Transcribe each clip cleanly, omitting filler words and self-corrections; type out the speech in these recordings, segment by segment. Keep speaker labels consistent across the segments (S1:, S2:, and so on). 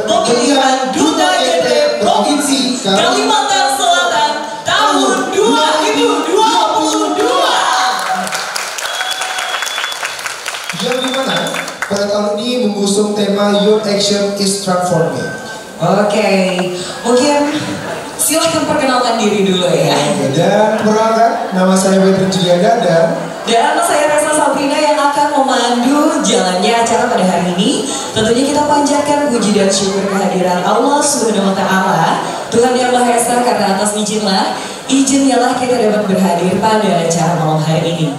S1: pemilihan Duta Genre Provinsi Kalimantan Selatan tahun 2022.
S2: Yang dimana pada tahun ini mengusung tema Your Action is Transforming.
S1: Oke, mungkin silahkan perkenalkan diri dulu ya.
S2: Dan perkenalkan, nama saya Wedrin Julianda
S1: dan saya Resa Sabrina yang akan memandu jalannya acara pada hari ini. Tentunya kita panjatkan puji dan syukur kehadiran Allah Subhanahu wa Ta'ala, Tuhan Yang Maha Esa, karena atas izinnya kita dapat berhadir pada acara malam hari ini.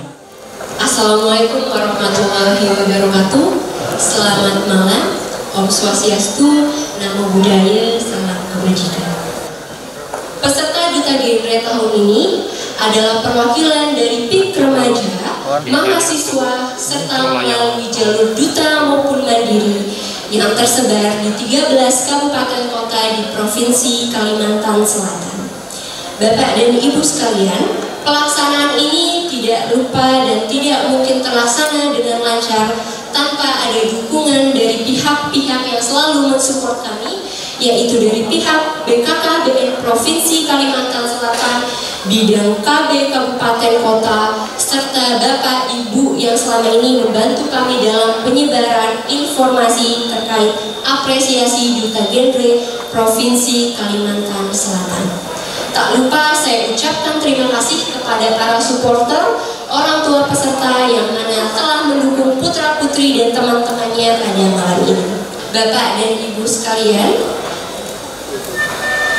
S3: Assalamualaikum warahmatullahi wabarakatuh. Selamat malam, Om Swastiastu, Namo Buddhaya, Salam Kebajikan. Peserta Duta Genre tahun ini adalah perwakilan dari PIK Remaja, mahasiswa, serta melalui jalur duta maupun mandiri yang tersebar di 13 kabupaten kota di Provinsi Kalimantan Selatan. Bapak dan Ibu sekalian, pelaksanaan ini tidak lupa dan tidak mungkin terlaksana dengan lancar tanpa ada dukungan dari pihak-pihak yang selalu mensupport kami, yaitu dari pihak BKKBN Provinsi Kalimantan Selatan, bidang KB Kabupaten Kota, serta Bapak Ibu yang selama ini membantu kami dalam penyebaran informasi terkait apresiasi Duta Genre Provinsi Kalimantan Selatan. Tak lupa saya ucapkan terima kasih kepada para supporter, orang tua peserta yang mana telah mendukung putra-putri dan teman-temannya pada malam ini. Bapak dan Ibu sekalian,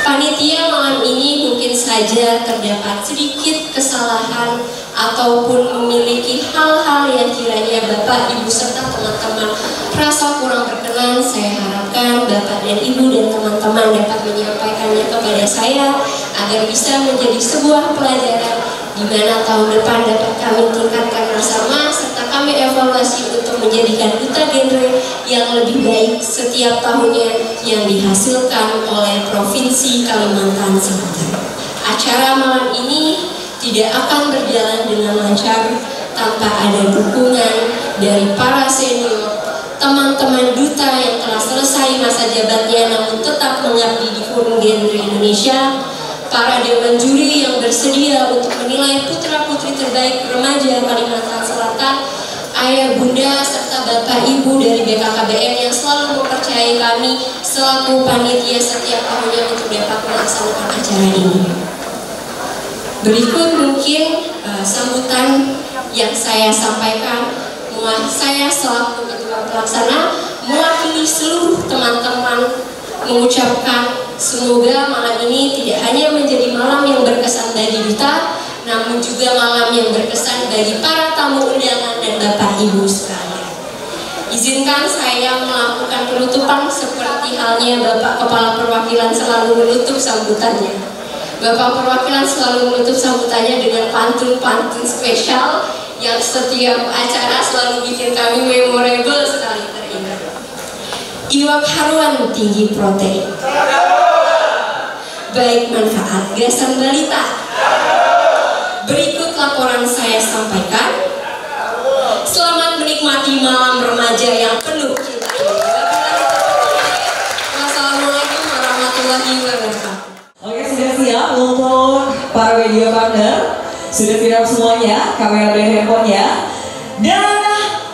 S3: panitia malam ini mungkin saja terdapat sedikit kesalahan ataupun memiliki hal-hal yang kiranya Bapak, Ibu, serta teman-teman rasa kurang berkenan. Saya harapkan Bapak dan Ibu dan teman-teman dapat menyampaikannya kepada saya agar bisa menjadi sebuah pelajaran di mana tahun depan dapat kami tingkatkan bersama serta kami evaluasi untuk menjadikan Duta Genre yang lebih baik setiap tahunnya yang dihasilkan oleh Provinsi Kalimantan Selatan. Acara malam ini tidak akan berjalan dengan lancar tanpa ada dukungan dari para senior, teman-teman duta yang telah selesai masa jabatannya namun tetap mengabdi di Forum Genre Indonesia, para dewan juri yang bersedia untuk menilai putra-putri terbaik remaja Kalimantan Selatan, ayah bunda serta bapak ibu dari BKKBN yang selalu mempercayai kami selaku panitia setiap tahunnya untuk dapat melaksanakan acara ini. Berikut mungkin sambutan yang saya sampaikan. Saya selaku ketua pelaksana mewakili seluruh teman-teman mengucapkan semoga malam ini tidak hanya menjadi malam yang berkesan bagi duta, namun juga malam yang berkesan bagi para tamu undangan dan Bapak Ibu sekalian. Izinkan saya melakukan penutupan seperti halnya Bapak Kepala Perwakilan selalu menutup sambutannya. Bapak Perwakilan selalu menutup sambutannya dengan pantun-pantun spesial yang setiap acara selalu bikin kami memorable sekali, teringat. Iwak haruan tinggi protein, baik manfaat gasan balita. Berikut laporan saya sampaikan. Selamat menikmati malam remaja yang penuh cinta ini. Wassalamualaikum warahmatullahi wabarakatuh.
S1: Oke, sudah siap untuk para media partner? Sudah siap semuanya, kamera dan handphonenya? Dan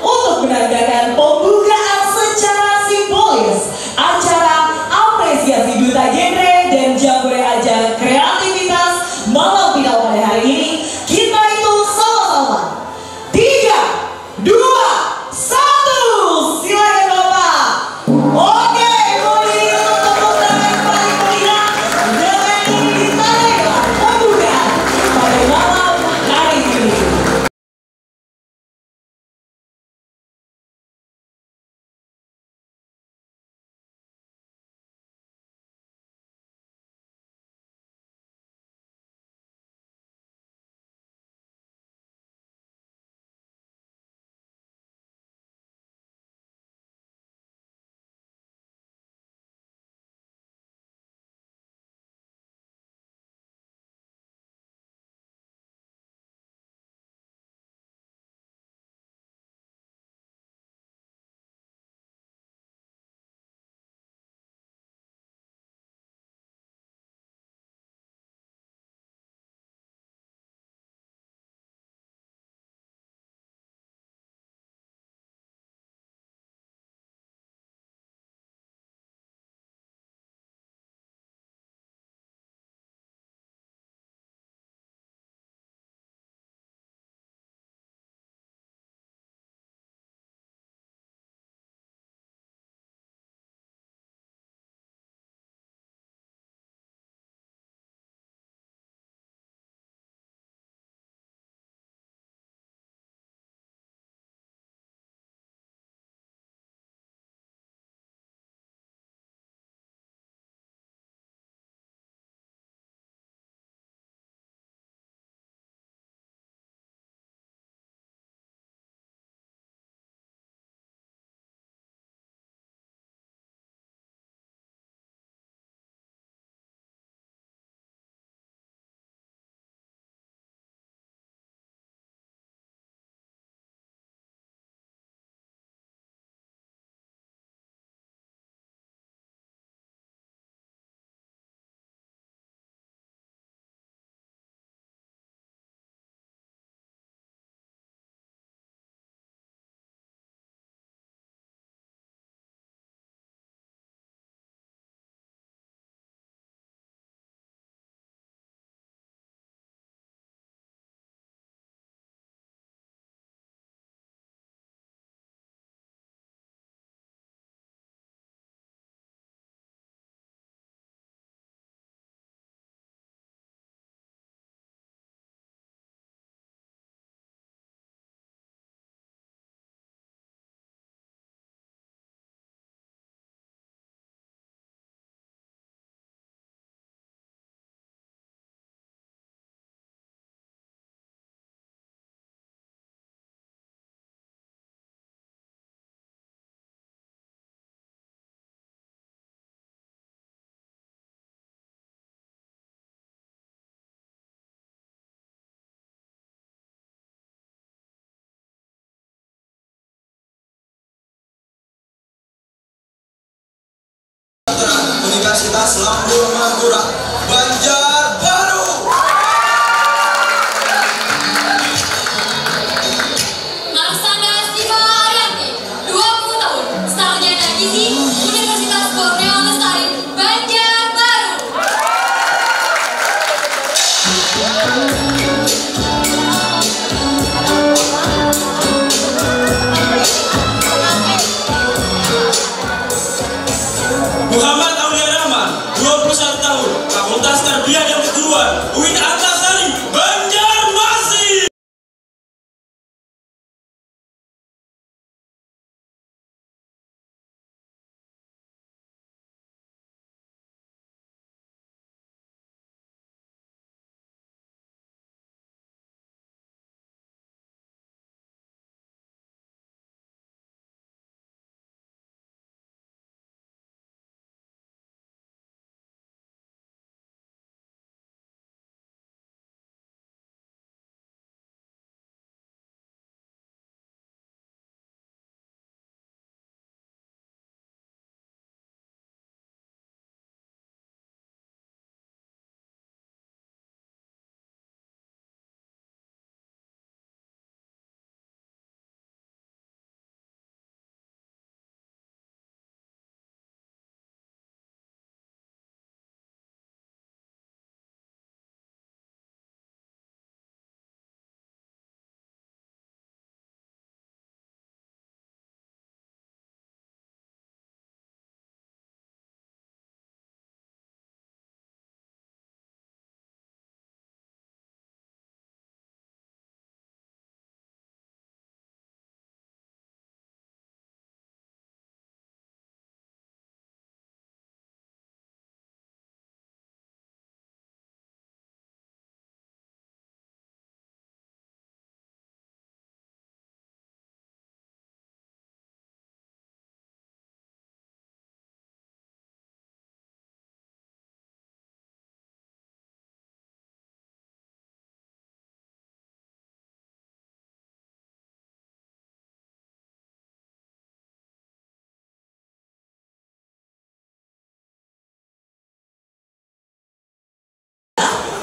S1: untuk menandakan pembukaan secara simbolis acara apresiasi Duta Genre dan Jambore Ajang Kreativitas malam final pada hari ini, kita itu sama-sama 3, 2, 1, silakan Bapak. Oke, boleh untuk tepuk tangan yang paling meriah dengan ini ditandai pembukaan pada malam hari ini.
S4: Timnas Lambung Madura, Banjarbaru.
S3: Marsanda Siva Arianti, 20 tahun, sarjana gizi, Universitas Borneo Lestari, Banjarbaru.
S5: Muhammad Aulia Rahman, 21 tahun, Fakultas Tarbiyah dan Keguruan, UIN Antasari, Banjarmasin.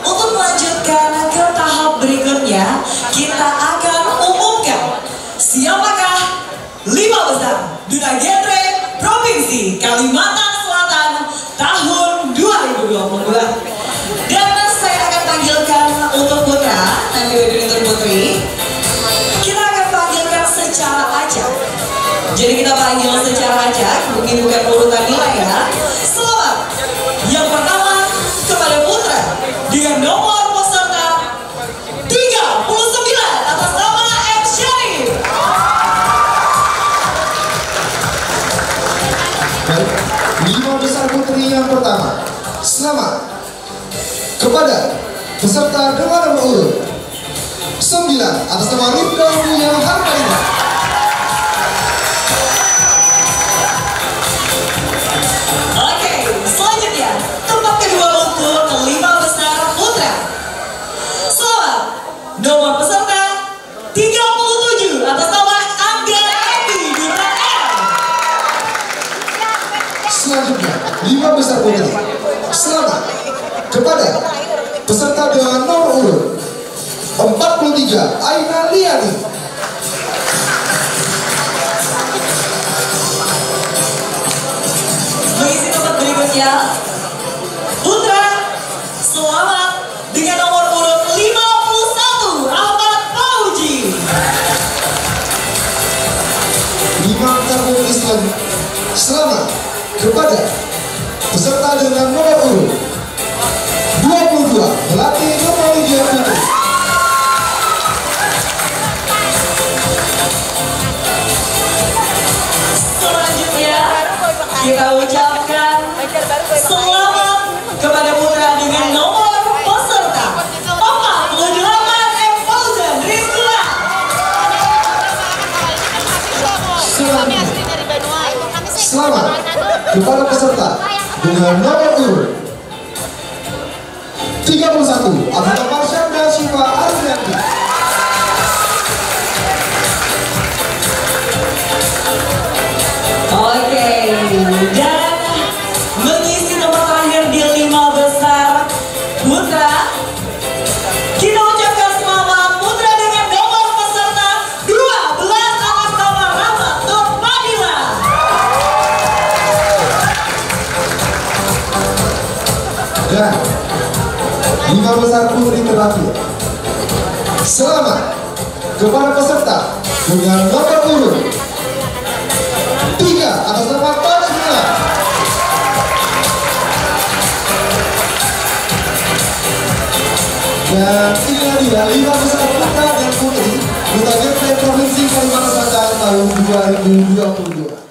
S1: Untuk melanjutkan ke tahap berikutnya, kita akan umumkan siapakah 5 besar Duta Genre Provinsi Kalimantan Selatan tahun 2022. Dan saya akan panggilkan untuk putra dan juga untuk putri. Kita akan panggilkan secara acak. Jadi kita panggil secara acak, mungkin bukan urutan nilai ya. Selamat. Yang pertama kepada putra dengan nomor peserta 39 atas nama M. Syarif.
S2: Baik, 5 besar putri yang pertama. Selamat kepada peserta dengan nomor urut 9 atas nama Rifka Mulia Harmalina.
S1: Oke, selanjutnya tempat kedua untuk 5 besar putra. Selamat nomor peserta 37 atas nama Angga Edi Duran M.
S2: Selanjutnya 5 besar putri. Selamat kepada peserta dengan nomor urut 43 Aina Liani.
S1: Mengisi tempat berikutnya, putra selamat dengan nomor urut 51 Ahmad Fauji.
S2: 5 besar putri selanjutnya. Selamat kepada peserta dengan nomor urut 22 Melati Nurmalidia Putri.
S1: Selanjutnya kita ucapkan selamat kepada putra dengan nomor peserta 48 M. Fauzan Rizkula.
S2: Selamat kepada peserta dengan nomor urut 31 atas nama Marsanda Siva Arianti.
S1: Oke, dan mengisi nomor terakhir
S2: besar putri terakhir. Selamat kepada peserta dengan nomor urut 3 atas nama Pancasila. Dan inilah dia 5 besar putra dan putri Duta Gepre Provinsi Kalimantan Selatan tahun 2022.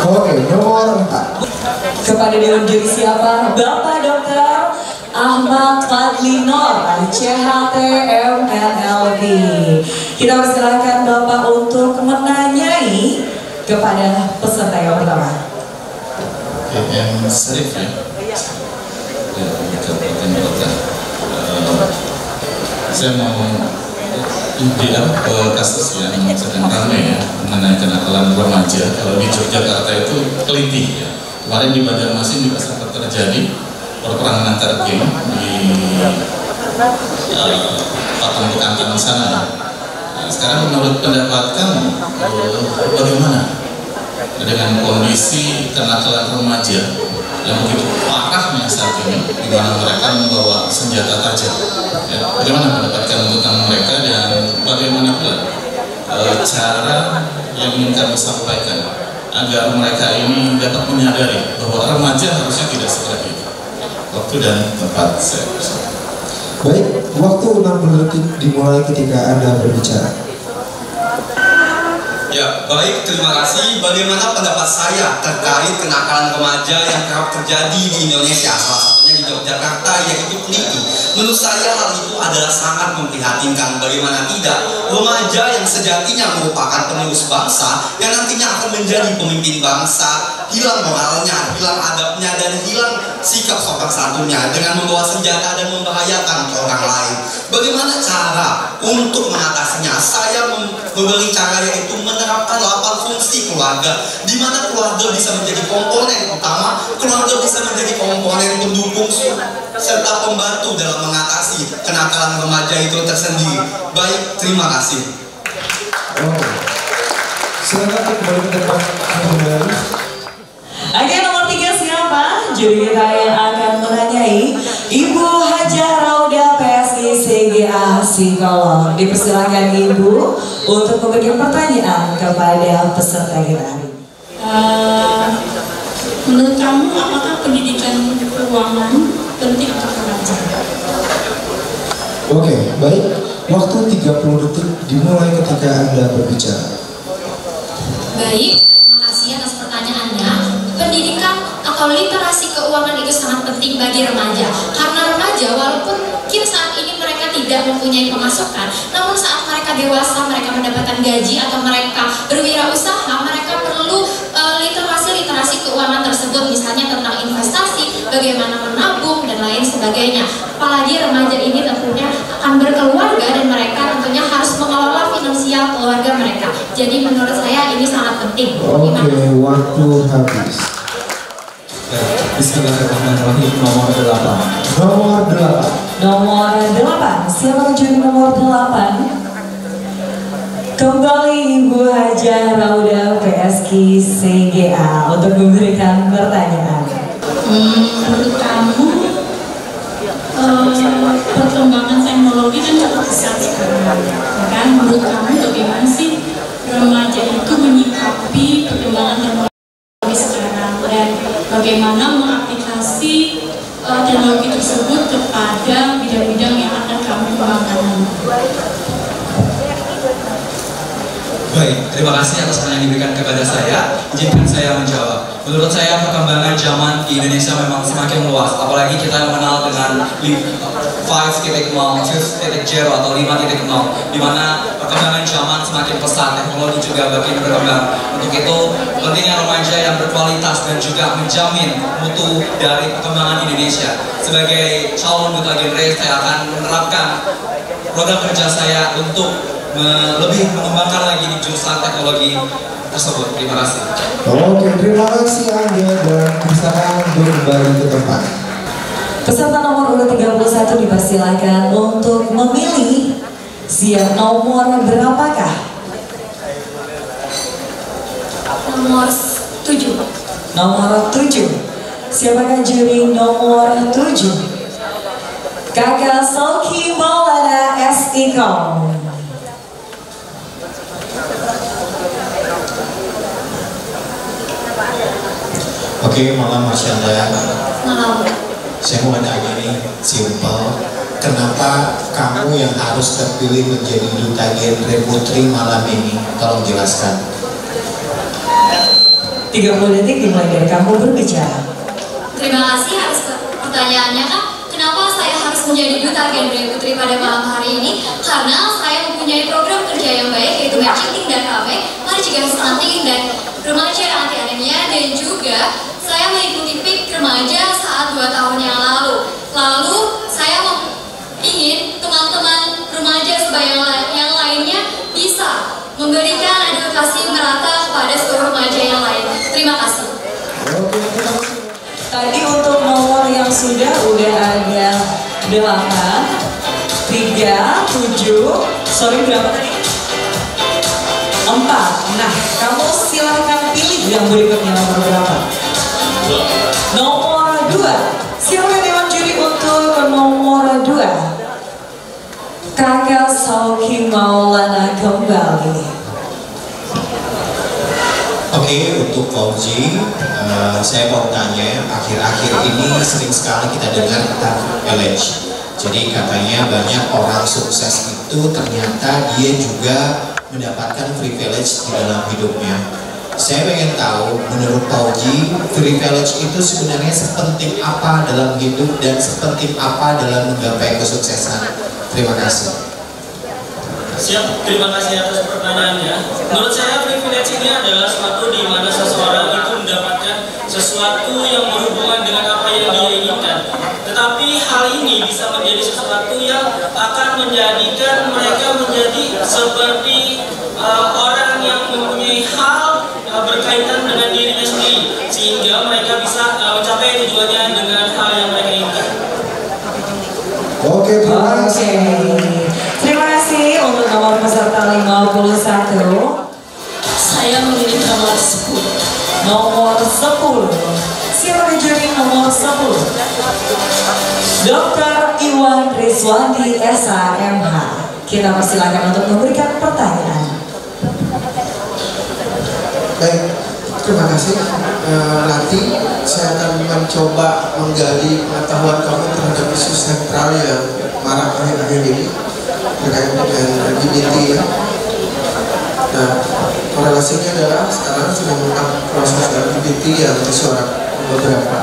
S2: Oke, nomor 4.
S1: Kepada Dewan Juri siapa? Bapak Dr. Ahmad Fadli Nur, CHT MNLB. Kita persilahkan Bapak untuk menanyai kepada peserta yang pertama.
S6: Yang Sarif ya. Kabupaten Kota. Saya mau kasus yang sedang ramai ya, mengenai kenakalan remaja. Kalau di Yogyakarta itu kelitih ya. Kemarin di Banjarmasin juga sempat terjadi perperangan antar geng di Patung Bekantan sana ya. Nah, sekarang menurut pendapat kamu bagaimana dengan kondisi kenakalan remaja yang begitu parahnya saat ini, di mana mereka membawa senjata tajam? Ya, bagaimana pendapat kamu tentang mereka dan bagaimana pula cara yang ingin kami sampaikan agar mereka ini dapat menyadari bahwa remaja harusnya tidak seperti itu? Waktu dan tempat saya bersama.
S2: Baik, waktu 60 detik dimulai ketika Anda berbicara.
S4: Ya, baik, terima kasih. Bagaimana pendapat saya terkait kenakalan remaja yang kerap terjadi di Indonesia, salah satunya di Yogyakarta, yaitu kelitih. Menurut saya hal itu adalah sangat memprihatinkan. Bagaimana tidak, remaja yang sejatinya merupakan penerus bangsa, yang nantinya akan menjadi pemimpin bangsa, hilang moralnya, hilang adabnya, dan hilang sikap sopan santunnya dengan membawa senjata dan membahayakan orang lain. Bagaimana cara untuk mengatasinya? Saya memberi cara, yaitu menerapkan 8 fungsi keluarga, di mana keluarga bisa menjadi komponen utama, keluarga bisa menjadi komponen pendukung serta pembantu dalam mengatasi kenakalan remaja itu tersendiri. Baik, terima kasih.
S2: Oke, silakan kembali ke tempat.
S1: Oke, nomor 3 siapa? Juri kita yang akan menanyai Ibu Haja Rauda PSI CGA Psikolog. Dipersilakan Ibu untuk memberikan pertanyaan kepada peserta kita hari ini.
S3: Menurut kamu, apakah pendidikan keuangan penting untuk remaja?
S2: Oke, baik. Waktu 30 detik dimulai ketika Anda berbicara.
S3: Baik, terima kasih atas pertanyaannya. Pendidikan atau literasi keuangan itu sangat penting bagi remaja, karena remaja walaupun mungkin saat ini mereka tidak mempunyai pemasukan, namun saat mereka dewasa, mereka mendapatkan gaji atau mereka berwirausaha, mereka perlu literasi keuangan tersebut, misalnya tentang investasi, bagaimana menabung dan lain sebagainya. Apalagi remaja ini tentunya akan berkeluarga dan mereka tentunya harus mengelola finansial keluarga mereka. Jadi menurut saya ini sangat penting.
S2: Oke, waktu habis.
S7: Bismillahirrahmanirrahim. Nomor 8.
S2: Nomor 8.
S1: Nomor 8, siapa juri nomor 8? Kembali Ibu Haja Rauda PSI CGA untuk memberikan pertanyaan.
S3: Menurut kamu perkembangan teknologi kan cukup besar sekarang, kan? Menurut kamu bagaimana sih remaja itu menyikapi perkembangan teknologi sekarang dan bagaimana mengaplikasi teknologi tersebut kepada bidang
S8: Baik, terima kasih atas pertanyaan yang diberikan kepada saya. Izinkan saya menjawab. Menurut saya perkembangan zaman di Indonesia memang semakin luas. Apalagi kita mengenal dengan 5.0, 5.0 atau 5.0, di mana perkembangan zaman semakin pesat, teknologi juga makin berkembang. Untuk itu, pentingnya remaja yang berkualitas dan juga menjamin mutu dari perkembangan Indonesia. Sebagai calon duta genre, saya akan menerapkan program kerja saya untuk lebih mengembangkan lagi di jurusan teknologi tersebut. Terima kasih.
S2: Oke, terima kasih Anda dan silakan kembali ke tempat.
S1: Peserta nomor urut 31 dipersilakan untuk memilih siap nomor berapakah?
S3: Nomor 7.
S1: Nomor 7. Siapakah juri nomor 7? Kakak Soki Maulana S.I.Kom.
S9: Oke, malam Mas Yanda.
S3: Malam.
S9: Saya mau tanya nih, simpel. Kenapa kamu yang harus terpilih menjadi duta genre putri malam ini? Tolong jelaskan.
S1: 30 detik dimulai dari kamu berbicara.
S3: Terima kasih atas pertanyaannya, Kak. Kenapa saya harus menjadi duta genre putri pada malam hari ini? Karena saya mempunyai program kerja yang baik, yaitu matching dan KW, mari cegah stunting dan remaja anti anemia, dan juga saya mengikuti PIK remaja saat 2 tahun yang lalu. Lalu saya ingin teman-teman remaja sebaya yang lainnya bisa memberikan edukasi merata kepada seluruh remaja yang lain. Terima kasih.
S1: Tadi untuk nomor yang udah ada 8, 3, 7, sorry berapa tadi? 4. Nah, kamu silahkan pilih yang berikutnya nomor berapa? Nomor 2. Siapa dewan juri untuk nomor 2? Kakak Soki Maulana kembali.
S9: Oke, untuk Fauzi, saya mau tanya, akhir-akhir ini sering sekali kita dengar tentang privilege. Jadi katanya banyak orang sukses itu ternyata dia juga mendapatkan privilege di dalam hidupnya. Saya pengen tahu, menurut Fauzi, privilege itu sebenarnya sepenting apa dalam hidup dan sepenting apa dalam menggapai kesuksesan? Terima kasih.
S5: Siap, terima kasih atas pertanyaannya. Menurut saya privilege ini adalah suatu di mana seseorang itu mendapatkan sesuatu yang berhubungan dengan apa yang dia inginkan. Tetapi hal ini bisa menjadi sesuatu yang akan menjadikan mereka menjadi seperti orang yang mempunyai hal berkaitan dengan dirinya sendiri, sehingga mereka bisa mencapai tujuannya dengan hal yang mereka inginkan.
S2: Oke, terima kasih.
S1: Terima kasih untuk nomor peserta 51.
S3: Saya memilih nomor 10.
S1: Nomor 10. Siapa juri nomor 10? Dr. Iwan Rizwandi SHMH. Kita persilakan untuk memberikan pertanyaan.
S2: Baik, terima kasih. Nanti saya akan mencoba menggali pengetahuan kamu terhadap isu sentral yang marak akhir-akhir ini terkait dengan LGBT ya. Nah, korelasinya adalah sekarang sedang tentang proses LGBT yang disuarakan beberapa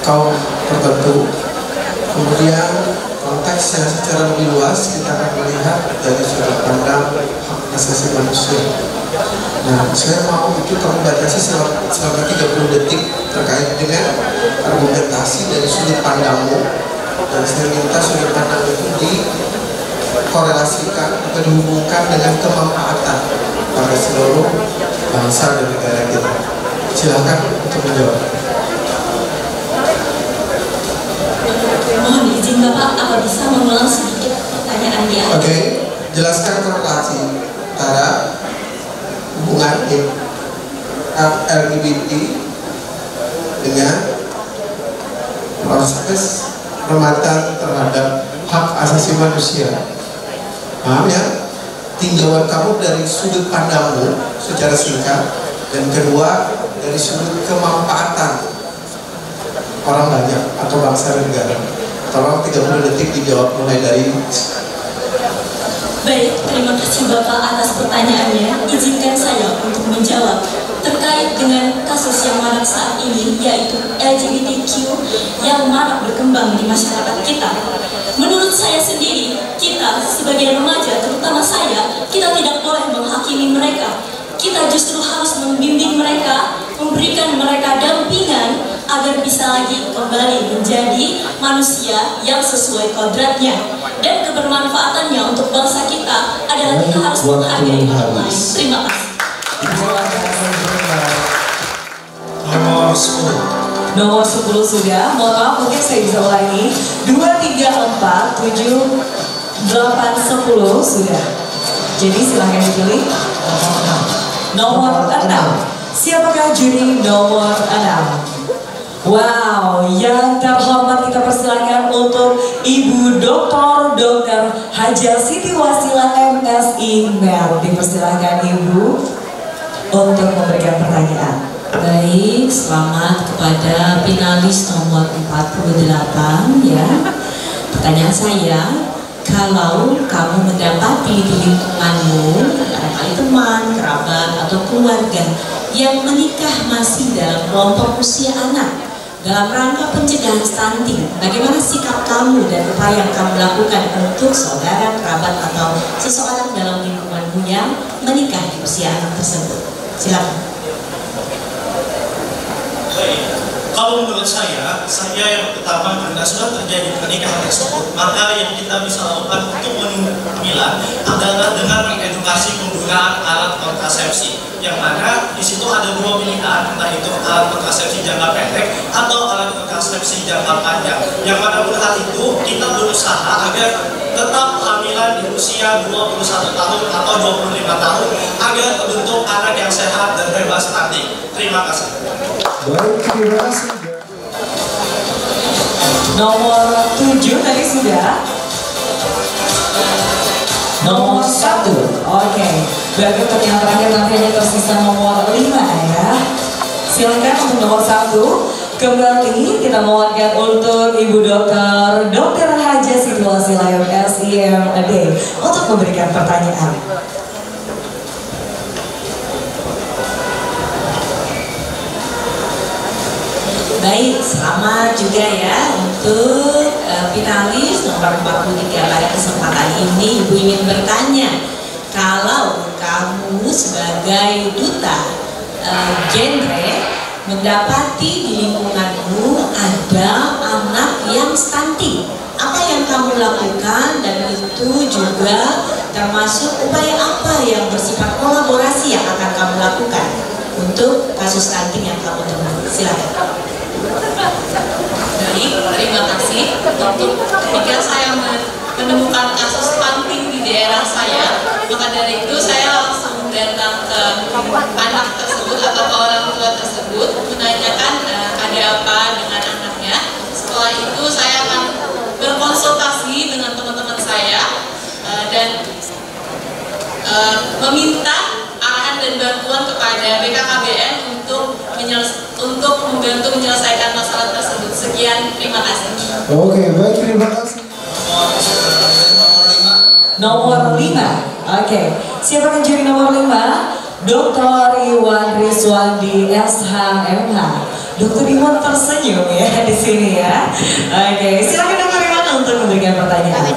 S2: kaum tertentu. Kemudian konteks yang secara lebih luas kita akan melihat dari sudut pandang hak asasi manusia. Nah, saya mau itu kamu batasi selama 30 detik terkait dengan argumentasi dari sudut pandangmu, dan saya minta sudut pandang itu dikorelasikan atau dihubungkan dengan kemanfaatan pada seluruh bangsa dan negara kita. Silakan untuk menjawab.
S3: Mohon izin Bapak, apa bisa mengulang sedikit pertanyaan dia?
S2: Oke, jelaskan korelasi antara hubungan LGBT dengan proses penghormatan terhadap hak asasi manusia. Paham ya? Tinjauan kamu dari sudut pandangmu secara singkat, dan kedua dari sudut kemanfaatan orang banyak atau bangsa dan negara. Tolong 30 detik dijawab mulai dari
S3: Baik, terima kasih Bapak atas pertanyaannya. Izinkan saya untuk menjawab terkait dengan kasus yang marak saat ini, yaitu LGBTQ yang marak berkembang di masyarakat kita. Menurut saya sendiri, kita sebagai remaja, terutama saya, kita tidak boleh menghakimi mereka. Kita justru harus membimbing mereka, memberikan mereka dampingan agar bisa lagi kembali menjadi manusia yang sesuai kodratnya. Dan kebermanfaatannya untuk bangsa kita adalah kita harus menghargai orang lain. Terima kasih.
S1: Nomor 10 sudah. Mohon maaf, mungkin saya bisa ulangi. 2, 3, 4, 7, 8, 10 sudah. Jadi silahkan dipilih. Nomor 6. Siapakah juri nomor 6? Wow, yang terhormat kita persilakan untuk Ibu Dr. Haja Siti Wasila MSI Mel. Dipersilakan Ibu untuk memberikan pertanyaan.
S10: Baik, selamat kepada finalis nomor 48 ya. Pertanyaan saya, kalau kamu mendapati di lingkunganmu, barangkali teman, kerabat, atau keluarga yang menikah masih dalam kelompok usia anak, dalam rangka pencegahan stunting, bagaimana sikap kamu dan upaya yang kamu lakukan untuk saudara, kerabat, atau seseorang dalam lingkunganmu yang menikah di usia anak tersebut? Silakan.
S5: Baik, kalau menurut saya yang pertama karena sudah terjadi pernikahan tersebut, maka yang kita bisa lakukan untuk menunggu adalah dengan mengedukasi penggunaan alat kontrasepsi, yang mana di situ ada dua pilihan, entah itu alat kontrasepsi jangka pendek atau alat kontrasepsi jangka panjang. Yang mana pada hal itu kita berusaha agar tetap hamilan di usia 21 tahun atau 25 tahun agar terbentuk anak yang sehat dan bebas stunting. Terima kasih.
S2: Baik, terima kasih.
S1: Nomor 7 tadi sudah. Nomor 1. Oke. Berarti untuk yang terakhir nantinya tersisa nomor 5 ya. Silakan untuk nomor 1. Kembali kita mohonkan untuk Ibu Dr. Haja Siti Wasila MSI MD untuk memberikan pertanyaan.
S10: Baik, selamat juga ya untuk finalis nomor 43 pada kesempatan ini. Ibu ingin bertanya, kalau kamu sebagai duta genre mendapati di lingkunganmu ada anak yang stunting, apa yang kamu lakukan, dan itu juga termasuk upaya apa yang bersifat kolaborasi yang akan kamu lakukan untuk kasus stunting yang kamu temui? Silakan.
S3: Baik, terima kasih. Untuk ketika saya menemukan kasus stunting di daerah saya, maka dari itu saya langsung datang ke anak tersebut atau ke orang tua tersebut, menanyakan ada apa dengan anaknya. Setelah itu saya akan berkonsultasi dengan teman-teman saya dan meminta arahan dan bantuan kepada BKKBN untuk membantu menyelesaikan masalah tersebut. Sekian, terima kasih.
S2: Oke, baik, terima kasih.
S1: Nomor 5. Oke. Siapa yang jadi nomor 5? Dr. Iwan Rizwandi SHMH. Dr. Iwan tersenyum ya di sini ya. Oke, silakan Dr. Iwan untuk memberikan pertanyaan.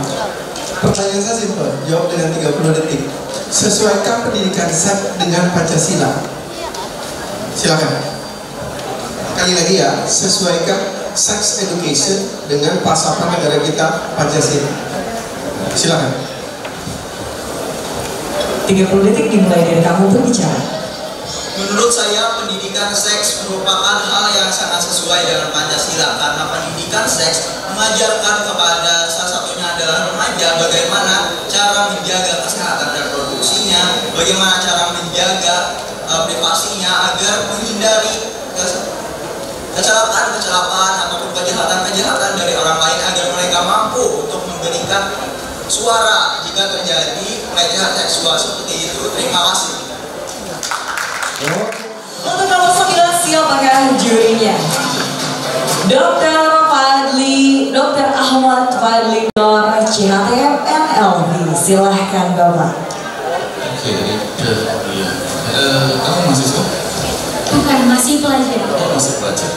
S11: Pertanyaan saya simpel, jawab dengan 30 detik. Sesuaikan pendidikan seks dengan Pancasila? Silakan. Kali lagi ya, sesuaikan sex education dengan pasapan negara kita Pancasila. Silakan.
S1: 30 detik dimulai dari kamu berbicara.
S4: Menurut saya pendidikan seks merupakan hal yang sangat sesuai dengan Pancasila, karena pendidikan seks mengajarkan kepada salah satunya adalah remaja bagaimana cara menjaga kesehatan reproduksinya, bagaimana cara menjaga privasinya agar menghindari kecelakaan ataupun kejahatan dari orang lain, agar mereka mampu untuk memberikan suara jika terjadi pelecehan seksual seperti itu. Terima kasih.
S1: Untuk nomor 9, siapakah jurinya? Dr. Ahmad Fadli Nur CHTM NLB. Silahkan Bapak.
S6: Oke, iya. Kamu mahasiswa?
S3: Bukan, masih pelajar.
S6: Oh, masih pelajar.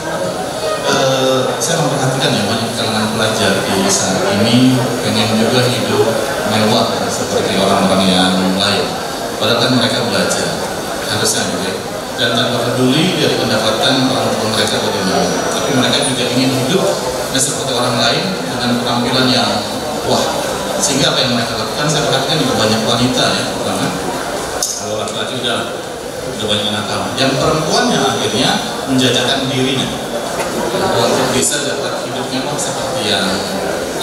S6: Saya memperhatikan ya, banyak kalangan pelajar di saat ini pengen juga hidup mewah seperti orang-orang yang lain. Padahal kan mereka belajar, harusnya juga. Dan tanpa peduli dari pendapatan orang tua mereka bagaimana. Tapi mereka juga ingin hidup seperti orang lain dengan penampilan yang wah. Sehingga apa yang mereka lakukan, saya perhatikan juga banyak wanita ya, karena kalau laki-laki udah banyak nakal. Yang perempuannya akhirnya menjajakan dirinya untuk bisa dapat hidup memang seperti yang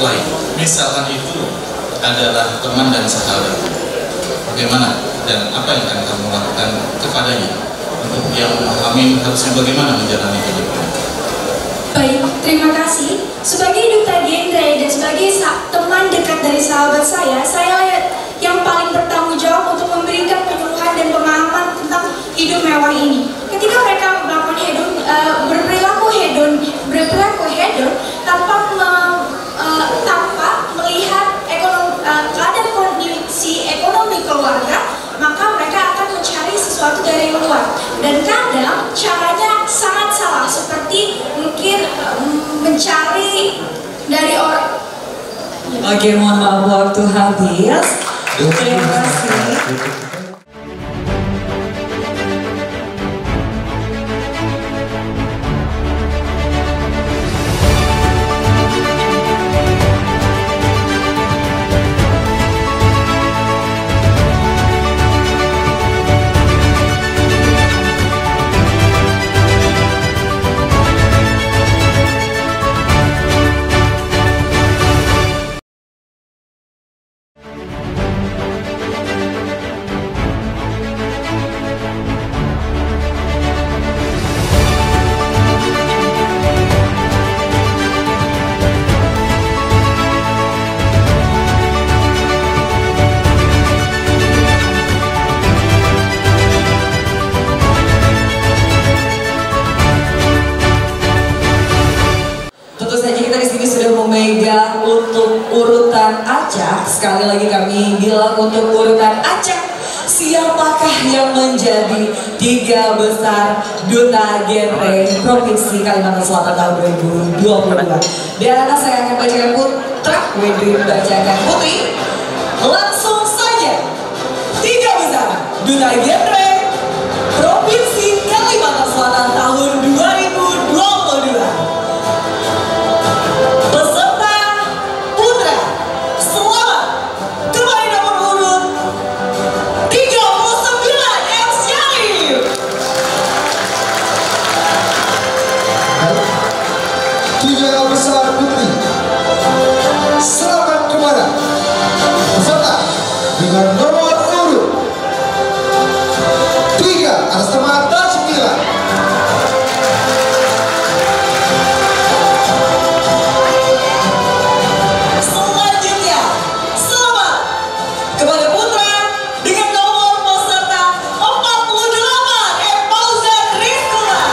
S6: lain. Misalkan itu adalah teman dan sahabat. Bagaimana dan apa yang akan kamu lakukan kepadanya untuk dia memahami harusnya bagaimana menjalani hidupnya?
S3: Baik, terima kasih. Sebagai duta genre dan sebagai teman dekat dari sahabat saya yang paling bertanggung jawab untuk memberikan penyuluhan dan pemahaman tentang hidup mewah ini. Ketika mereka melakukan berperilaku hedon tanpa melihat keadaan kondisi ekonomi keluarga, maka mereka akan mencari sesuatu dari luar. Dan kadang caranya sangat salah, seperti mungkin mencari dari orang.
S1: Oke, mohon maaf waktu habis. Terima kasih. Untuk urutan acak, sekali lagi kami bilang untuk urutan acak, siapakah yang menjadi 3 besar duta genre Provinsi Kalimantan Selatan tahun 2022? Dan saya akan bacakan putra, Wedri bacakan putri. Langsung saja 3 besar duta genre Provinsi Kalimantan Selatan tahun 2022.
S2: Dengan nomor urut 3 atas nama Tajmila.
S1: Selanjutnya, selamat kepada putra dengan nomor peserta 48, Fauzan Rizqullah.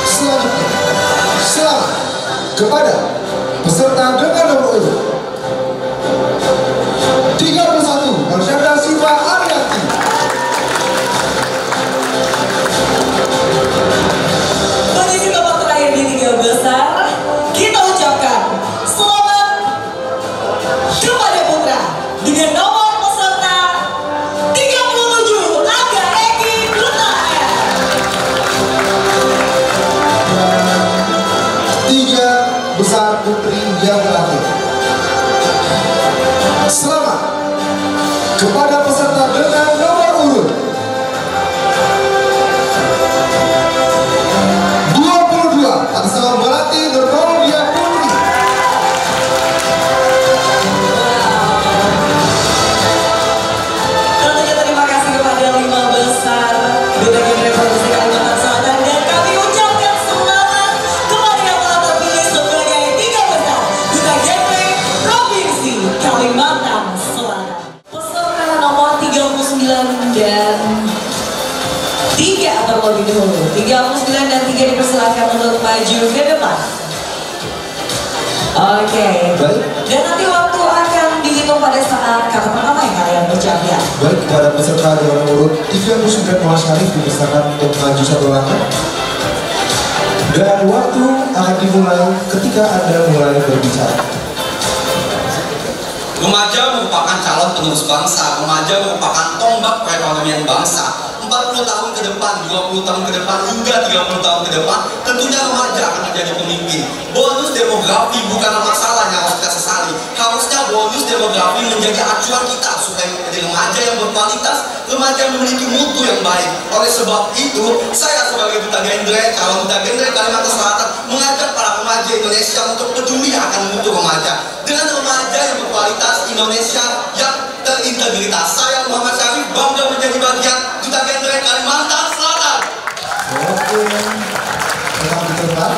S2: Selanjutnya, selamat kepada peserta dengan nomor urut 31, Marsyanda Siva Ariati.
S1: Mengisi babak terakhir di 3 besar, kita ucapkan selamat kepada putra dengan nomor peserta 37, Aga Eki Duta.
S2: 3 besar putri yang terakhir. Selamat kepada peserta dengan nomor urut 22 atas nama Melati Nurmawia Putri.
S1: Tentunya terima kasih kepada 5 besar duta genre Provinsi Kalimantan Selatan, dan kami ucapkan selamat kepada yang telah terpilih sebagai 3 besar duta genre Provinsi Kalimantan Selatan. Peserta nomor 39 dan 3 terlebih dahulu. 39 dan 3 dipersilakan untuk maju ke depan. Oke. Dan nanti waktu akan dihitung
S2: kepada peserta dengan nomor urut 3 Muslihat Muhammad Syarif dipersilakan untuk maju satu langkah. Dan waktu akan dimulai ketika Anda mulai berbicara.
S4: Remaja merupakan calon penerus bangsa. Remaja merupakan tonggak perekonomian bangsa. 40 tahun ke depan, 20 tahun ke depan, hingga 30 tahun ke depan, tentunya remaja akan menjadi pemimpin. Bonus demografi bukanlah masalah yang harus kita sesali. Harusnya bonus demografi menjadi acuan kita supaya menjadi remaja yang berkualitas, remaja yang memiliki mutu yang baik. Oleh sebab itu, saya sebagai duta genre, calon duta genre Kalimantan Selatan, mengajak para remaja Indonesia untuk peduli akan mutu remaja. Dengan remaja yang berkualitas, Indonesia yang terintegritas. Saya Muhammad Syarif bangga menjadi bagian duta genre Kalimantan Selatan.
S2: Oke, tetap di tempat.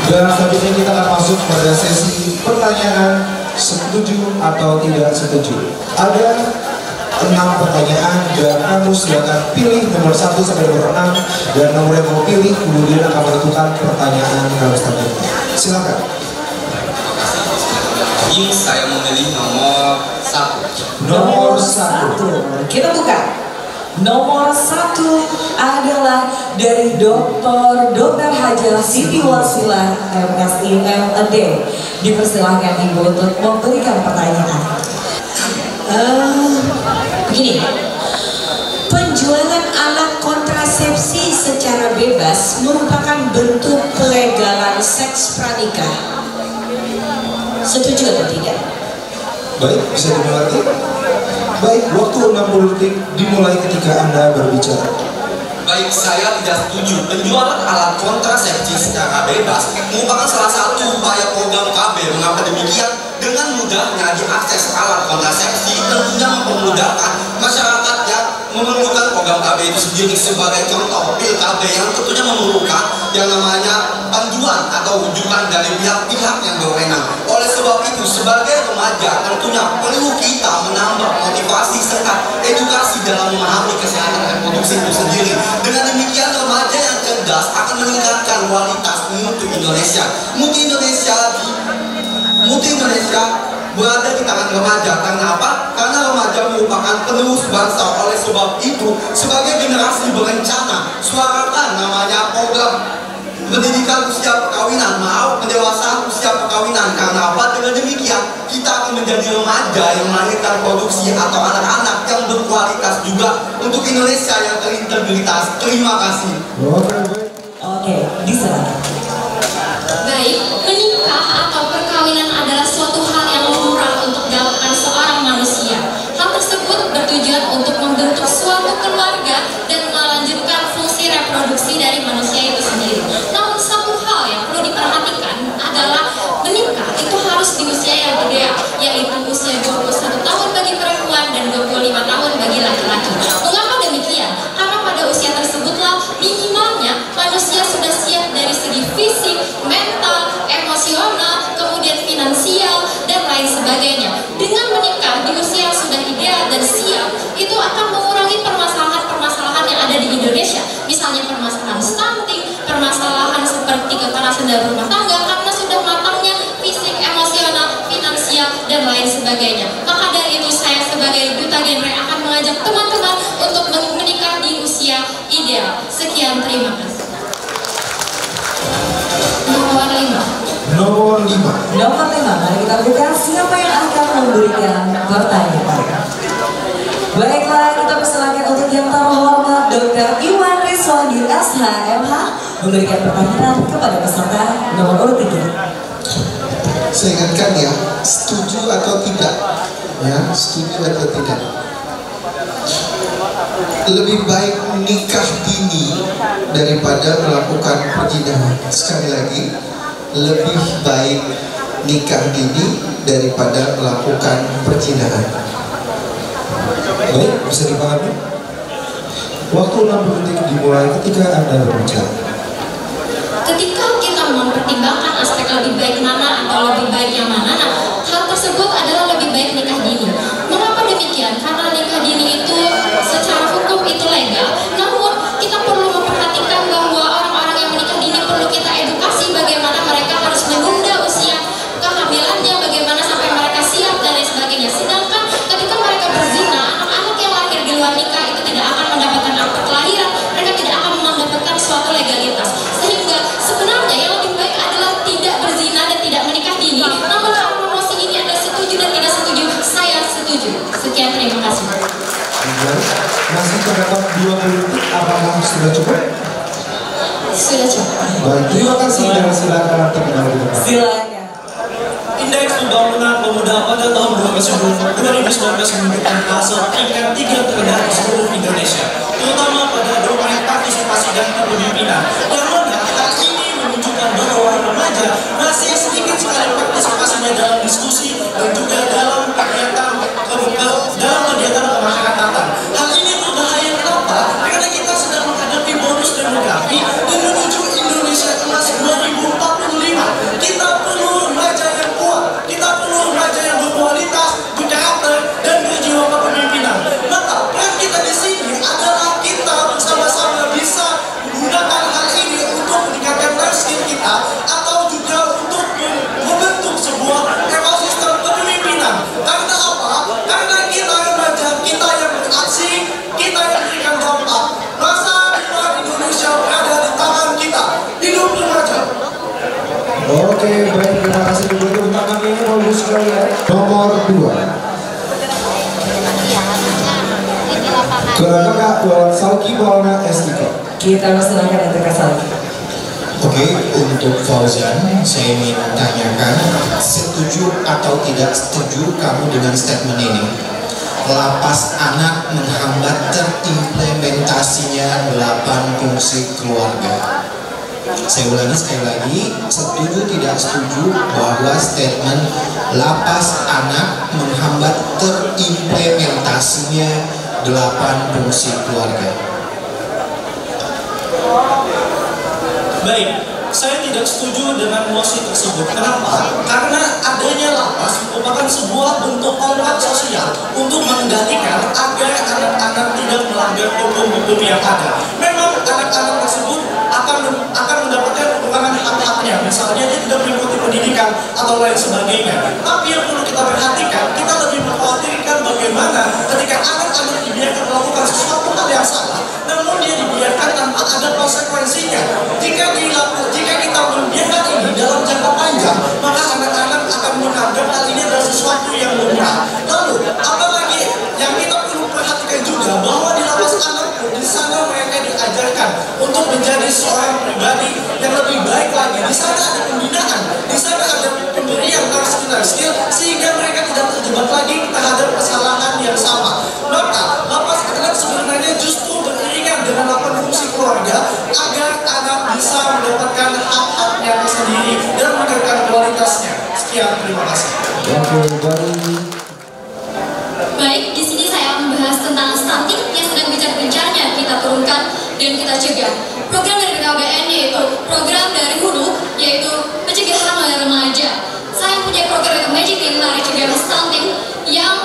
S2: Dan selanjutnya kita akan masuk pada sesi pertanyaan setuju atau tidak setuju. Ada 6 pertanyaan dan kamu silakan pilih nomor 1 sampai nomor 6 dan nomor yang mau pilih kemudian akan menentukan pertanyaan kamu selanjutnya. Silakan.
S4: Ini saya memilih nomor 1.
S1: Nomor 1. Kita buka. Nomor 1 adalah dari Dr. Haja Siti Wasila MSI MD. Dipersilahkan Ibu untuk memberikan pertanyaan.
S10: Begini, penjualan alat kontrasepsi secara bebas merupakan bentuk pelegalan seks pranikah. Setuju atau tidak?
S2: Baik, bisa dimengerti? Baik, waktu 60 detik dimulai ketika Anda berbicara.
S4: Baik, saya tidak setuju. Penjualan alat kontrasepsi secara bebas merupakan salah satu upaya program KB. Mengapa demikian? Dengan mudahnya diakses alat kontrasepsi tentunya mempermudahkan masyarakat yang memerlukan program KB itu sendiri. Sebagai contoh, pil KB yang tentunya memerlukan yang namanya panduan atau rujukan dari pihak-pihak yang berwenang. Oleh sebab itu, sebagai remaja tentunya perlu kita menambah motivasi serta edukasi dalam memahami kesehatan reproduksi itu sendiri. Dengan demikian, remaja yang cerdas akan meningkatkan kualitas mutu Indonesia. Mutu Indonesia berada di tangan remaja. Karena apa? Karena remaja merupakan penerus bangsa. Oleh sebab itu, sebagai generasi berencana, suarakan namanya program pendidikan usia perkawinan, pendewasaan usia perkawinan. Karena apa? Dengan demikian kita akan menjadi remaja yang melahirkan produksi atau anak-anak yang berkualitas juga untuk Indonesia yang terintegritas. Terima kasih.
S1: Oke, diserahkan.
S3: Baik, menikah atau perkawinan adalah suatu hal yang lumrah untuk dilakukan seorang manusia. Hal tersebut bertujuan untuk membentuk suatu keluarga dan melanjutkan fungsi reproduksi dari manusia itu sendiri. Namun satu hal yang perlu diperhatikan adalah menikah itu harus di usia yang ideal, yaitu usia 21 tahun bagi perempuan dan 25 tahun bagi laki-laki. Mengapa demikian? Karena pada usia tersebutlah minimalnya manusia sudah siap dari segi fisik, mental, emosional, kemudian finansial, dan lain sebagainya. Dengan menikah di usia yang sudah ideal dan siap, itu akan mengurangi permasalahan-permasalahan yang ada di Indonesia. Misalnya permasalahan stunting, permasalahan seperti kekerasan dalam rumah tangga, karena sudah matangnya fisik, emosional, finansial, dan lain sebagainya. Maka dari itu saya sebagai duta genre akan mengajak teman-teman untuk menikah di usia ideal. Sekian, terima kasih. Nomor 5.
S2: Nomor 5.
S1: Nomor 5, mari kita buka siapa yang akan memberikan pertanyaan. Baiklah, kita persilakan untuk yang terhormat Dr. Iwan Rizwandi SHMH memberikan pertanyaan kepada peserta nomor urut 3.
S11: Saya ingatkan ya, setuju atau tidak? Ya, setuju atau tidak? Lebih baik nikah dini daripada melakukan perzinahan. Sekali lagi, lebih baik nikah dini daripada melakukan perzinahan.
S2: Baik, bisa dipahami? Waktu 60 detik dimulai ketika Anda berbicara.
S3: Ketika kita mempertimbangkan aspek lebih baik mana atau lebih baik yang mana, hal tersebut adalah lebih baik nikah dini. Mengapa demikian? Karena nikah dini itu secara hukum itu legal, namun kita perlu memperhatikan bahwa orang-orang yang menikah dini perlu kita edukasi bagaimana mereka harus menunda usia kehamilannya, bagaimana sampai mereka siap dan lain sebagainya. Sedangkan ketika mereka berzina,
S2: Masih terdapat 20 detik, apakah sudah cukup?
S3: Sudah cukup.
S2: Baik, terima kasih dan silakan terkenal di depan.
S1: Silakan.
S5: Indeks Pembangunan Pemuda pada tahun 2019 menunjukkan hasil tingkat 3 terendah di seluruh Indonesia, terutama pada domain partisipasi dan kepemimpinan. Yang mana hal ini menunjukkan bahwa remaja masih sedikit sekali partisipasinya dalam diskusi dan juga dalam kegiatan kemasyarakatan. Hal ini berbahaya kenapa? Karena kita sedang menghadapi bonus demografi dan menuju Indonesia Emas 2045. Kita perlu remaja yang kuat, kita perlu remaja yang berkualitas, berkarakter, dan berjiwa kepemimpinan. Maka peran kita di sini adalah kita bersama-sama bisa menggunakan hal ini untuk meningkatkan life skill kita atau juga untuk membentuk sebuah ekosistem kepemimpinan. Karena apa? Karena kita remaja, kita yang beraksi, kita yang berikan dampak. Masa depan Indonesia berada di tangan kita. Hidup remaja.
S2: Oke, baik, terima kasih dulu untuk tangan ini bagus sekali ya. Nomor 2. Kepada Kak Salki Maulana S3.
S1: Kita persilakan untuk Kak Salki.
S9: Oke, untuk Fauzan, saya ingin tanyakan, setuju atau tidak setuju kamu dengan statement ini? Lapas anak menghambat terimplementasinya 8 fungsi keluarga. Saya ulangi sekali lagi, setuju tidak setuju bahwa statement lapas anak menghambat terimplementasinya 8 fungsi keluarga.
S5: Baik, saya tidak setuju dengan mosi tersebut. Kenapa? Karena adanya lapas merupakan sebuah bentuk kontrak sosial untuk mengendalikan agar anak-anak tidak melanggar hukum-hukum yang ada. Memang anak-anak tersebut akan mendapatkan kekurangan hak-haknya, misalnya dia tidak mengikuti pendidikan atau lain sebagainya. Tapi yang perlu kita perhatikan, kita lebih mengkhawatirkan bagaimana ketika anak-anak dibiarkan melakukan sesuatu hal yang salah, namun dia dibiarkan tanpa ada konsekuensinya. Jika kita membiarkan ini dalam jangka panjang, maka anak-anak akan menganggap hal ini adalah sesuatu yang lumrah. Lalu, apalagi yang kita perlu perhatikan juga bahwa di lapas anak di sana mereka diajarkan untuk menjadi seorang pribadi yang lebih baik lagi. Di sana ada pembinaan, di sana ada pemberian life skill sehingga mereka tidak terjebak lagi terhadap kesalahan yang sama. Maka lapas anak sebenarnya justru beriringan dengan 8 fungsi keluarga agar anak bisa mendapatkan hak-haknya tersendiri dan meningkatkan kualitasnya. Sekian, terima kasih.
S3: Baik, di sini saya akan membahas tentang stunting yang sedang gencar-gencarnya kita turunkan dan kita cegah. Program dari BKBN yaitu program dari Hulu, yaitu pencegahan oleh remaja. Saya punya program itu Magic yang menarik cegah stunting yang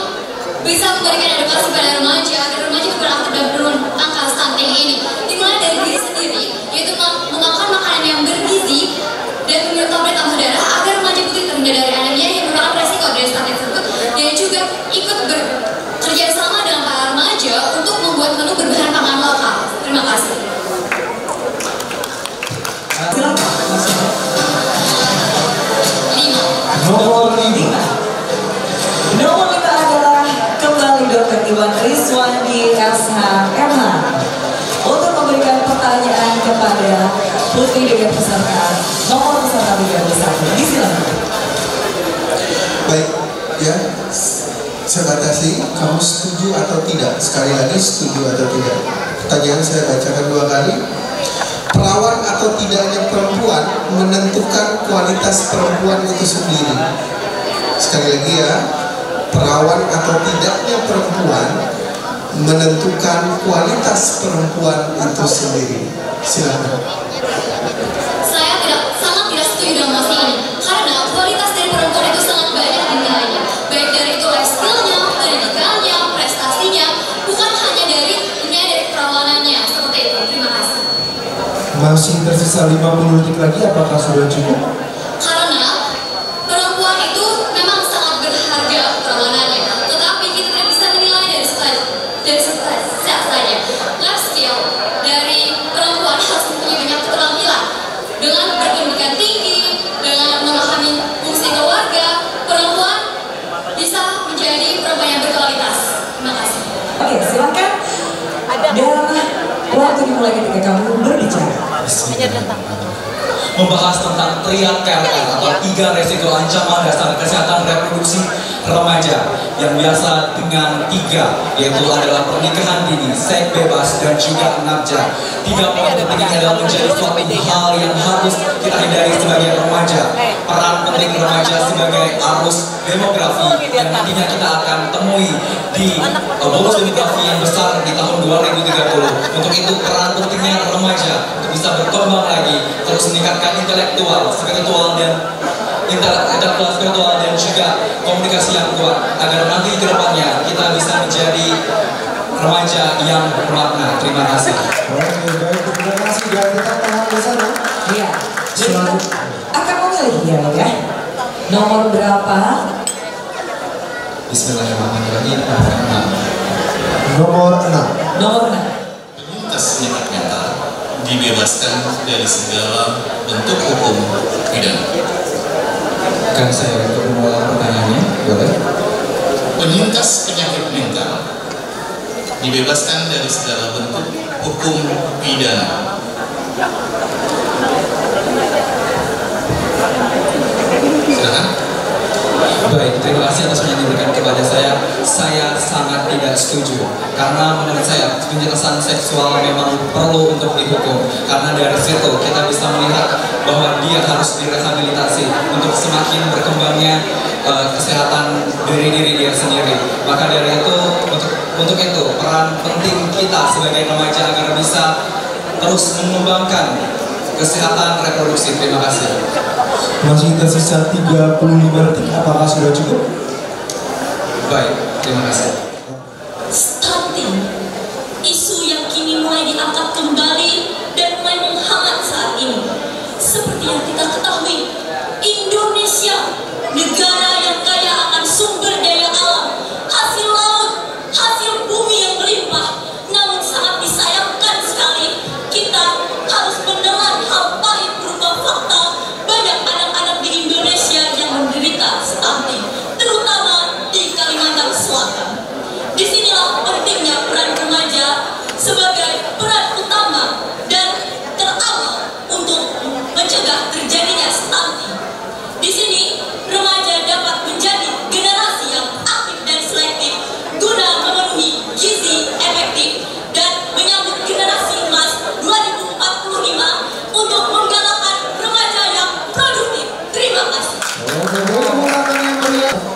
S3: bisa memberikan edukasi pada remaja agar remaja itu beraktif dan menurun angka stunting ini. Dimulai dari diri sendiri, yaitu memakan makanan yang bergizi dan minum tablet tambah darah agar remaja putih terhindar dari anemia yang merupakan resiko dari stunting tersebut, dan juga ikut bekerja sama dengan para remaja untuk membuat menu berbahan pangan lokal. Terima kasih.
S2: Nomor 5.
S1: Nomor 5 adalah kembali Dr. Iwan Rizwandi SHMH untuk memberikan pertanyaan kepada putri dengan peserta nomor peserta 31. Disilakan.
S11: Baik, ya, saya batasi, kamu setuju atau tidak? Sekali lagi, setuju atau tidak? Pertanyaan saya bacakan 2 kali. Perawan atau tidaknya perempuan menentukan kualitas perempuan itu sendiri. Sekali lagi ya, perawan atau tidaknya perempuan menentukan kualitas perempuan itu sendiri. Silakan.
S3: Saya sangat tidak setuju dengan mosi ini karena kualitas dari perempuan itu sangat banyak dinilainya, baik dari itu life skill-nya, pendidikannya, prestasinya, bukan hanya dari keperawanannya. Seperti itu. Terima kasih.
S2: Masih tersisa 50 detik lagi, apakah sudah cukup?
S3: Karena perempuan itu memang sangat berharga keperawanannya, tetapi kita tidak bisa menilai dari saja. Life skill dari perempuan harus mempunyai banyak keterampilan. Dengan berpendidikan tinggi, dengan memahami fungsi keluarga, perempuan bisa menjadi perempuan yang berkualitas. Terima kasih.
S1: Oke, silakan
S8: membahas tentang triad KRR atau 3 resiko ancaman dasar kesehatan reproduksi remaja yang biasa dengan 3, yaitu adalah pernikahan dini, seks bebas, dan juga nafsa. 3 poin penting ini adalah menjadi suatu hal yang harus kita hindari sebagai remaja. Peran penting remaja sebagai arus demografi yang nantinya kita akan temui di bonus demografi yang besar di tahun 2030. Untuk itu peran pentingnya remaja untuk bisa berkembang lagi, terus meningkatkan intelektual, spiritual dan juga komunikasi yang kuat agar nanti ke depannya kita bisa menjadi remaja yang bermakna. Terima kasih.
S2: Baik, terima kasih dan kita tahan di sana.
S1: Iya. Akan memilih ya. Nomor berapa?
S6: Bismillahirrahmanirrahim.
S2: Nomor 6.
S1: Nomor 6.
S6: Penyintas penyakit mental dibebaskan dari segala bentuk hukum pidana.
S8: Kan saya untuk mengulang pertanyaannya, boleh?
S6: Penyintas penyakit mental dibebaskan dari segala bentuk hukum pidana. Silakan.
S8: Baik, terima kasih atas yang diberikan kepada saya. Saya sangat tidak setuju karena menurut saya penjelasan seksual memang perlu untuk dihukum, karena dari situ kita bisa melihat bahwa dia harus direhabilitasi untuk semakin berkembangnya kesehatan diri dia sendiri. Maka dari itu untuk itu peran penting kita sebagai remaja agar bisa terus mengembangkan kesehatan reproduksi. Terima kasih.
S2: Masih tersisa 35 detik, apakah sudah cukup?
S8: Baik, terima kasih.
S3: Stunting, isu yang kini mulai diangkat kembali dan mulai menghangat saat ini. Seperti yang kita ketahui, Indonesia, negara yang kaya akan sumber daya alam, hasil laut, hasil bumi yang melimpah. Namun sangat disayangkan sekali, kita harus menelan hal pahit berupa fakta banyak anak-anak di Indonesia yang menderita stunting, terutama di Kalimantan Selatan. Disinilah pentingnya peran remaja sebagai peran utama dan terawal untuk mencegah terjadinya stunting. Di sini remaja dapat menjadi generasi yang aktif dan selektif guna memenuhi gizi efektif dan menyambut generasi emas 2045 untuk menggalakkan remaja yang produktif. Terima kasih.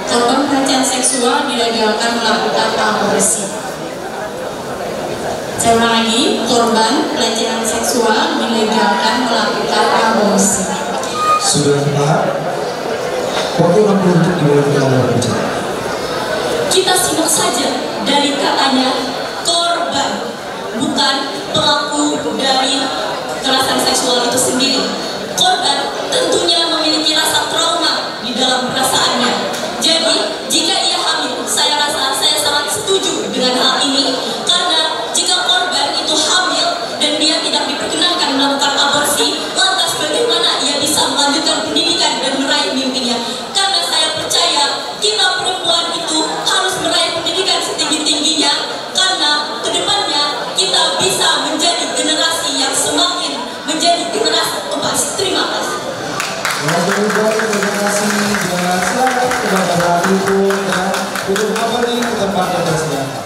S10: Korban pelecehan seksual dilegalkan melakukan aborsi. Saya ulang lagi, korban pelecehan seksual dilegalkan melakukan aborsi.
S2: Sudah paham? Waktu 60 detik dimulai Anda berbicara.
S3: Kita simak saja dari katanya korban, bukan pelaku dari kekerasan seksual itu sendiri. Korban tentunya memiliki rasa trauma di dalam perasaannya. Jadi, jika ia hamil, saya rasa saya sangat setuju dengan hal ini, karena jika korban itu hamil dan dia tidak diperkenankan melakukan aborsi, lantas bagaimana ia bisa melanjutkan pendidikan dan meraih mimpinya? Karena saya percaya kita perempuan itu harus meraih pendidikan setinggi-tingginya, karena kedepannya kita bisa menjadi generasi yang semakin menjadi generasi emas. Terima kasih.
S2: Terima kasih dan selamat kepada Ratu dan untuk kembali ke tempat yang tersediakan.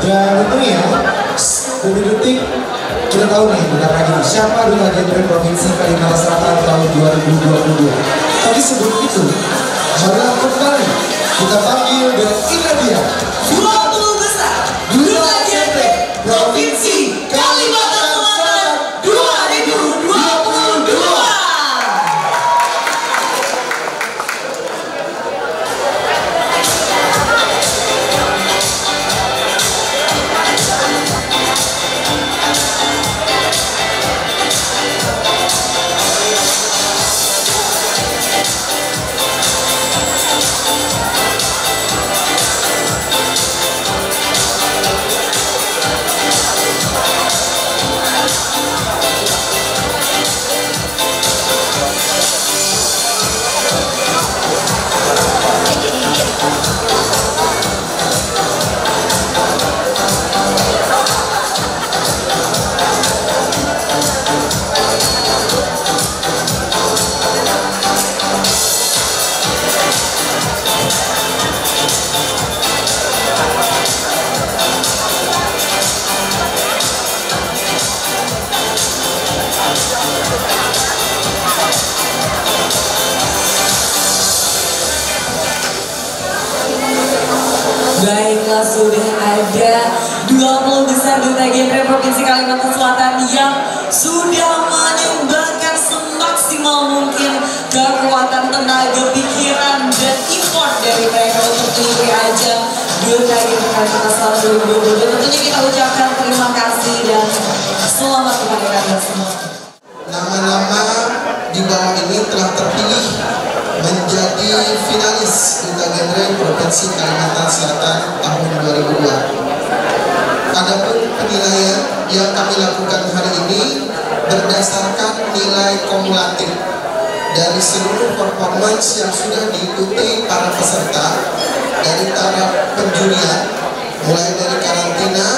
S2: Dan tentunya dari detik kita tahu nih bentar lagi siapa Duta Genre Provinsi Kalimantan Selatan tahun 2022. Tapi sebelum itu, marilah kembali Kita panggil dan ini dia
S1: 20 besar Duta Genre Provinsi Kalimantan Selatan 2022. Baiklah, sudah ada 20 besar Duta Genre Provinsi Kalimantan Selatan yang sudah menyumbangkan semaksimal mungkin kekuatan, tenaga, pikiran, dan effort dari mereka untuk mengikuti ajang Duta Genre Kalimantan Selatan 2022. Tentunya kita ucapkan terima kasih dan selamat kepada kalian semua.
S2: Nama-nama di bawah ini telah terpilih menjadi finalis Duta Genre Provinsi Kalimantan Selatan tahun 2002. Adapun penilaian yang kami lakukan hari ini berdasarkan nilai kumulatif dari seluruh performance yang sudah diikuti para peserta dari taraf penjurian, mulai dari karantina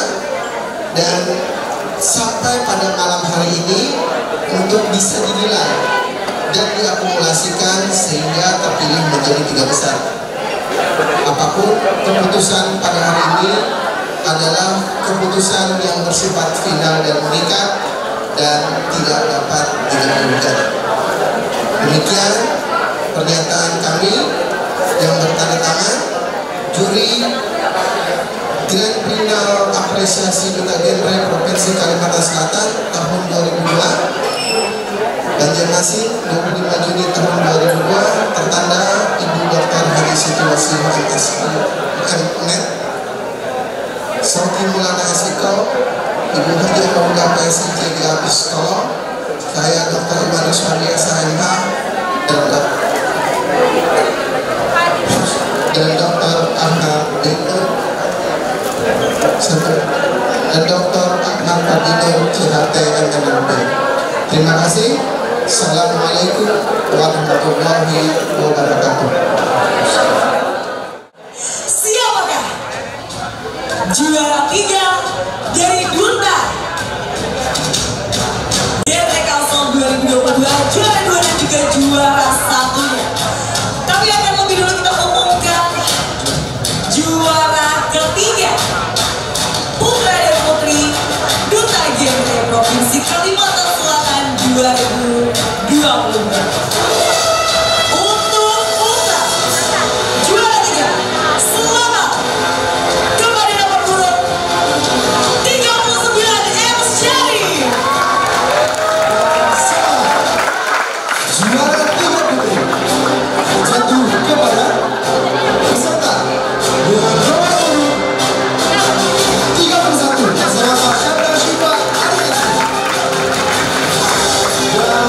S2: dan sampai pada malam hari ini untuk bisa dinilai dan diakumulasikan sehingga terpilih menjadi 3 besar. Apapun keputusan pada hari ini adalah keputusan yang bersifat final dan mengikat dan tidak dapat diganggu-gugat. Demikian pernyataan kami yang bertanda tangan juri Grand Final Apresiasi Duta Genre Provinsi Kalimantan Selatan tahun 2002 Banjarmasin 25 Juni tahun 2002 tertanda Ibu Dr. Haji Siti Wasilah M.Net, Sauti Mulana Esiko, Ibu Haji Pemuda PSI Jega Pistolo, saya Dr. Imanus Maria SHMH dan Dr. Ahmad Dino dan Dr. Ahmad Fadino CHT MNLB. Terima kasih. Assalamualaikum warahmatullahi wabarakatuh.
S1: Siapakah juara 3 dari Duta Genre Kalsel 2022, juara 2 dan juga juara 1-nya? Tapi akan lebih dulu kita umumkan juara ketiga putra dan putri Duta Genre Provinsi Kalimantan Selatan 2022. Untuk putra juara 3, selamat kepada nomor urut 39 M. Syarif.
S2: Juara 3 putri jatuh kepada peserta dengan nomor urut 31 bersama Chandra Shiva. Dan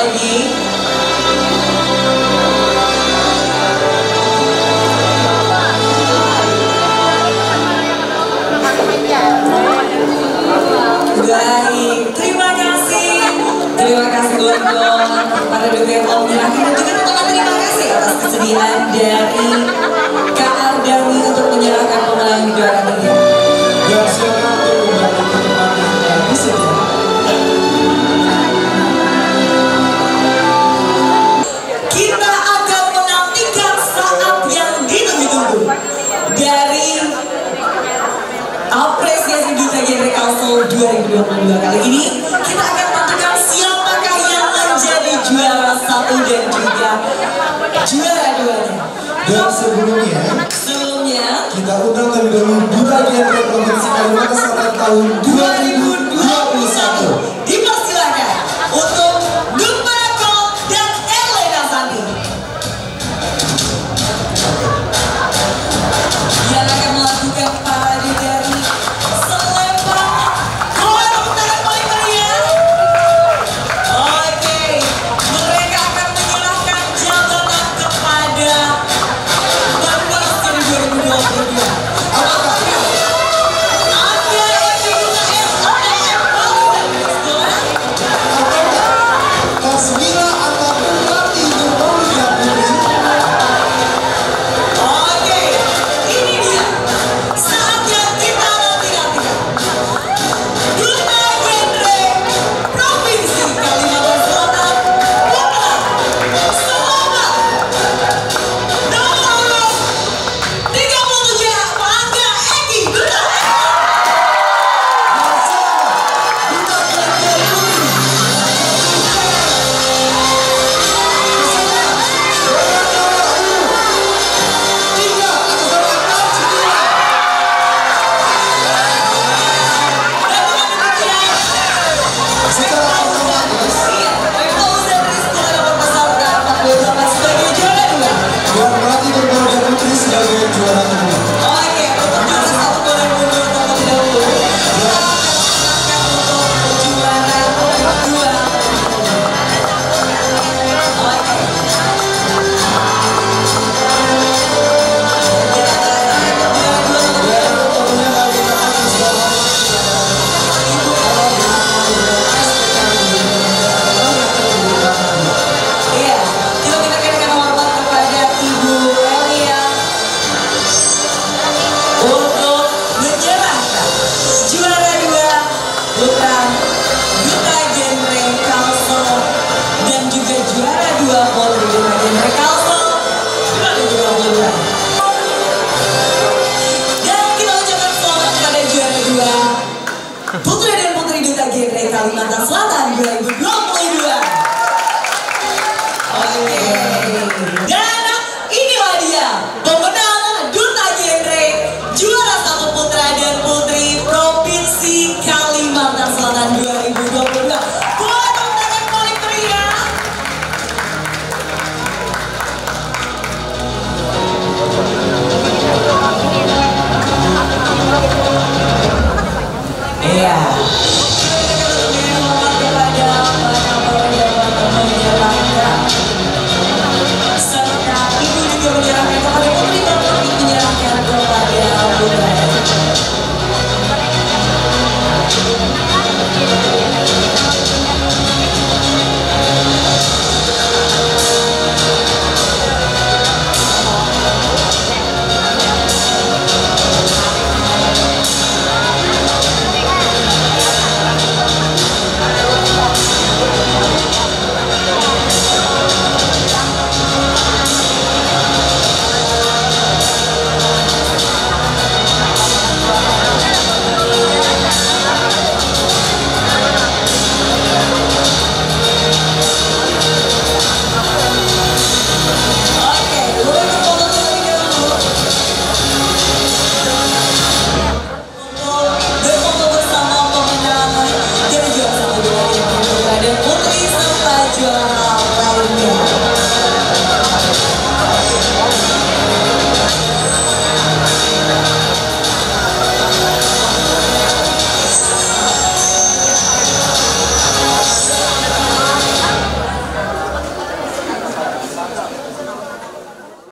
S1: lagi. Baik, terima kasih teman-teman pada BPOM menyerahkan dan juga teman-teman terima kasih atas kesediaan dari Kak Ardani untuk menyerahkan pemenang juara 3.
S2: Dan silakan untuk membantu teman-teman yang disediakan.
S1: Kita akan menantikan saat yang ditunggu-tunggu dari apresiasi Duta Genre Council 2022 kali ini. Kita akan tentukan siapakah yang menjadi juara 1 dan juga juara 2-nya.
S2: Dan sebelumnya
S1: kita
S2: undang terlebih dahulu Duta Genre Provinsi Kalimantan Selatan tahun